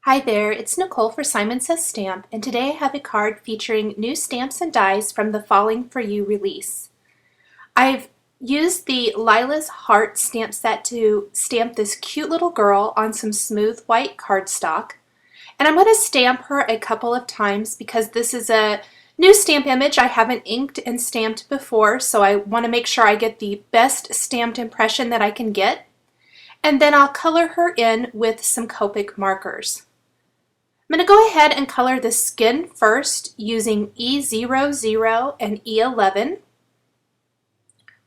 Hi there, it's Nicole for Simon Says Stamp, and today I have a card featuring new stamps and dies from the Falling For You release. I've used the Lila's Heart stamp set to stamp this cute little girl on some smooth white cardstock, and I'm going to stamp her a couple of times because this is a new stamp image I haven't inked and stamped before, so I want to make sure I get the best stamped impression that I can get, and then I'll color her in with some Copic markers. I'm going to go ahead and color the skin first using E00 and E11.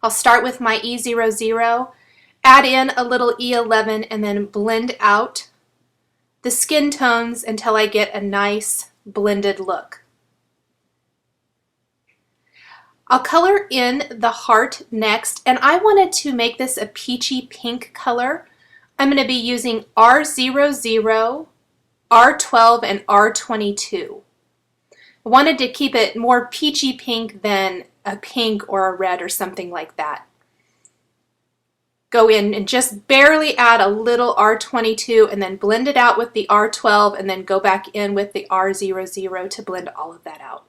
I'll start with my E00, add in a little E11, and then blend out the skin tones until I get a nice blended look. I'll color in the heart next, and I wanted to make this a peachy pink color. I'm going to be using R00, R12, and R22. I wanted to keep it more peachy pink than a pink or a red or something like that. Go in and just barely add a little R22 and then blend it out with the R12 and then go back in with the R00 to blend all of that out.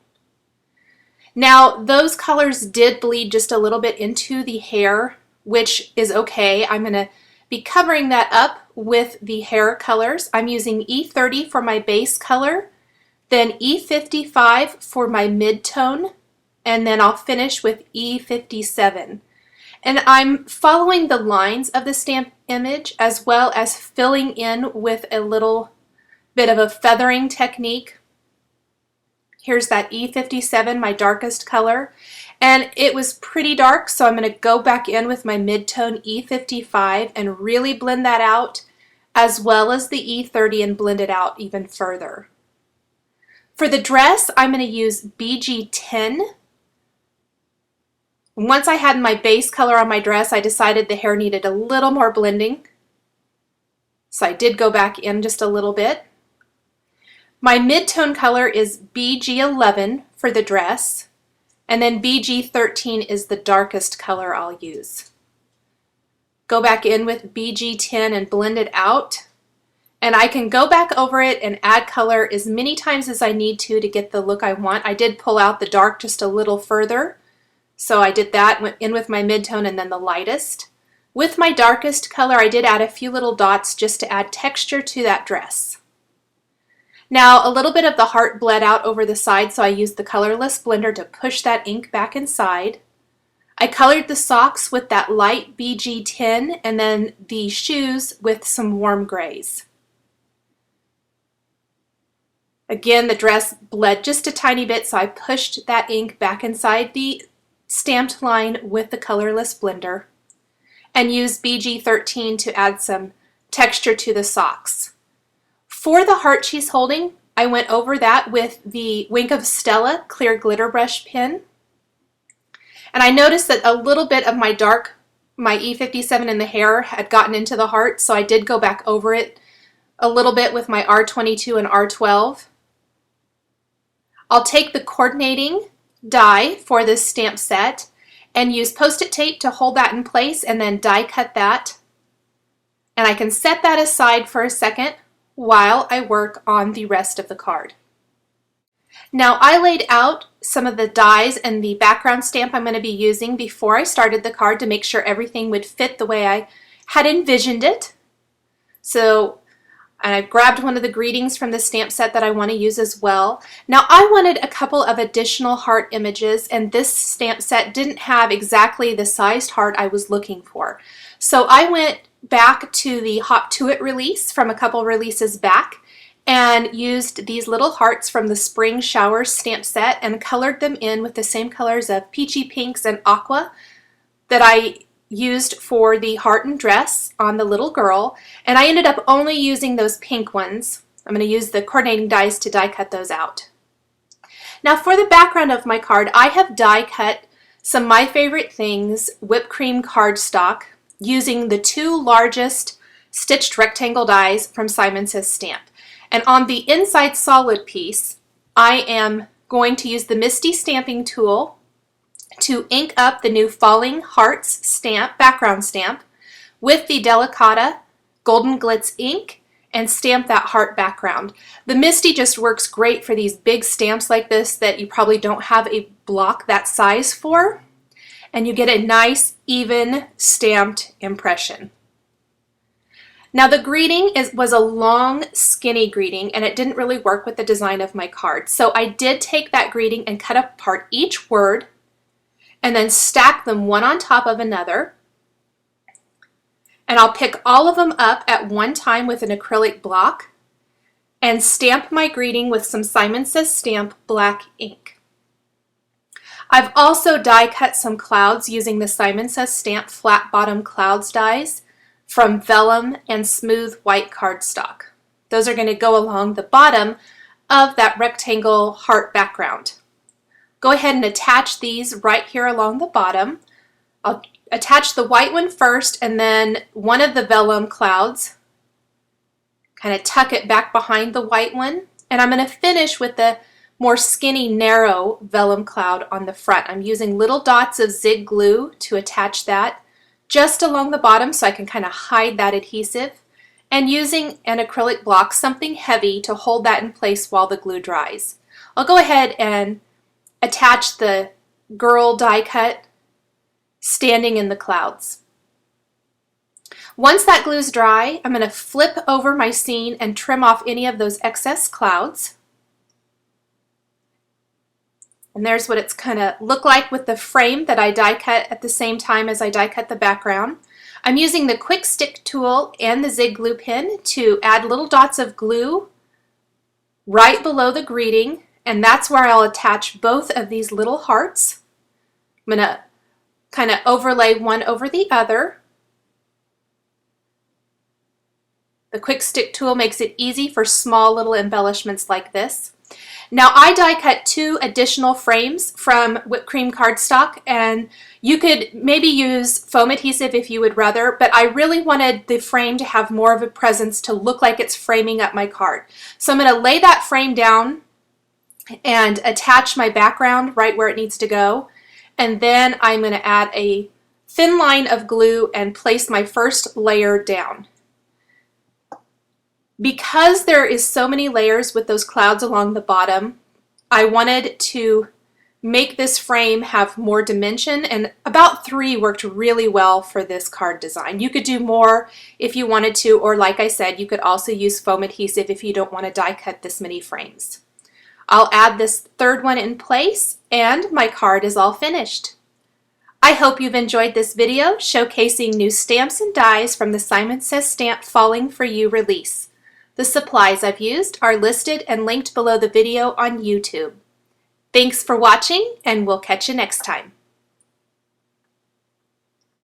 Now those colors did bleed just a little bit into the hair, which is okay. I'm going to be covering that up with the hair colors. I'm using E30 for my base color, then E55 for my mid-tone, and then I'll finish with E57. And I'm following the lines of the stamp image as well as filling in with a little bit of a feathering technique. Here's that E57, my darkest color. And it was pretty dark, so I'm going to go back in with my mid-tone E55 and really blend that out, as well as the E30, and blend it out even further. For the dress, I'm going to use BG10. Once I had my base color on my dress, I decided the hair needed a little more blending, so I did go back in just a little bit. My mid-tone color is BG11 for the dress. And then BG13 is the darkest color I'll use. Go back in with BG10 and blend it out. And I can go back over it and add color as many times as I need to get the look I want. I did pull out the dark just a little further. So I did that, went in with my mid-tone and then the lightest. With my darkest color, I did add a few little dots just to add texture to that dress. Now a little bit of the heart bled out over the side, so I used the colorless blender to push that ink back inside. I colored the socks with that light BG10 and then the shoes with some warm grays. Again, the dress bled just a tiny bit, so I pushed that ink back inside the stamped line with the colorless blender and used BG13 to add some texture to the socks. For the heart she's holding, I went over that with the Wink of Stella clear glitter brush pen. And I noticed that a little bit of my E57 in the hair had gotten into the heart, so I did go back over it a little bit with my R22 and R12. I'll take the coordinating die for this stamp set and use Post-it tape to hold that in place and then die cut that. And I can set that aside for a second while I work on the rest of the card. Now I laid out some of the dies and the background stamp I'm going to be using before I started the card to make sure everything would fit the way I had envisioned it. So I grabbed one of the greetings from the stamp set that I want to use as well. Now I wanted a couple of additional heart images, and this stamp set didn't have exactly the sized heart I was looking for. So I went back to the Hop To It release from a couple releases back and used these little hearts from the Spring Showers stamp set and colored them in with the same colors of peachy pinks and aqua that I used for the heart and dress on the little girl, and I ended up only using those pink ones. I'm going to use the coordinating dies to die cut those out. Now for the background of my card, I have die cut some My Favorite Things whipped cream cardstock using the two largest stitched rectangle dies from Simon Says Stamp. And on the inside solid piece, I am going to use the Misti stamping tool to ink up the new Falling Hearts stamp, background stamp, with the Delicata Golden Glitz ink and stamp that heart background. The Misti just works great for these big stamps like this that you probably don't have a block that size for, and you get a nice, even stamped impression. Now the greeting was a long, skinny greeting, and it didn't really work with the design of my card. So I did take that greeting and cut apart each word and then stack them one on top of another. And I'll pick all of them up at one time with an acrylic block and stamp my greeting with some Simon Says Stamp black ink. I've also die cut some clouds using the Simon Says Stamp flat bottom clouds dies from vellum and smooth white cardstock. Those are going to go along the bottom of that rectangle heart background. Go ahead and attach these right here along the bottom. I'll attach the white one first and then one of the vellum clouds. Kind of tuck it back behind the white one. And I'm going to finish with the more skinny, narrow vellum cloud on the front. I'm using little dots of zig glue to attach that just along the bottom so I can kind of hide that adhesive, and using an acrylic block, something heavy, to hold that in place while the glue dries. I'll go ahead and attach the girl die cut standing in the clouds. Once that glue's dry, I'm going to flip over my scene and trim off any of those excess clouds. And there's what it's kind of look like with the frame that I die cut at the same time as I die cut the background. I'm using the quick stick tool and the zig glue pen to add little dots of glue right below the greeting, and that's where I'll attach both of these little hearts. I'm going to kind of overlay one over the other. The quick stick tool makes it easy for small little embellishments like this. Now I die cut 2 additional frames from whipped cream cardstock, and you could maybe use foam adhesive if you would rather, but I really wanted the frame to have more of a presence, to look like it's framing up my card. So I'm going to lay that frame down and attach my background right where it needs to go, and then I'm going to add a thin line of glue and place my first layer down. Because there is so many layers with those clouds along the bottom, I wanted to make this frame have more dimension, and about 3 worked really well for this card design. You could do more if you wanted to, or like I said, you could also use foam adhesive if you don't want to die cut this many frames. I'll add this third one in place, and my card is all finished. I hope you've enjoyed this video showcasing new stamps and dies from the Simon Says Stamp Falling For You release. The supplies I've used are listed and linked below the video on YouTube. Thanks for watching, and we'll catch you next time.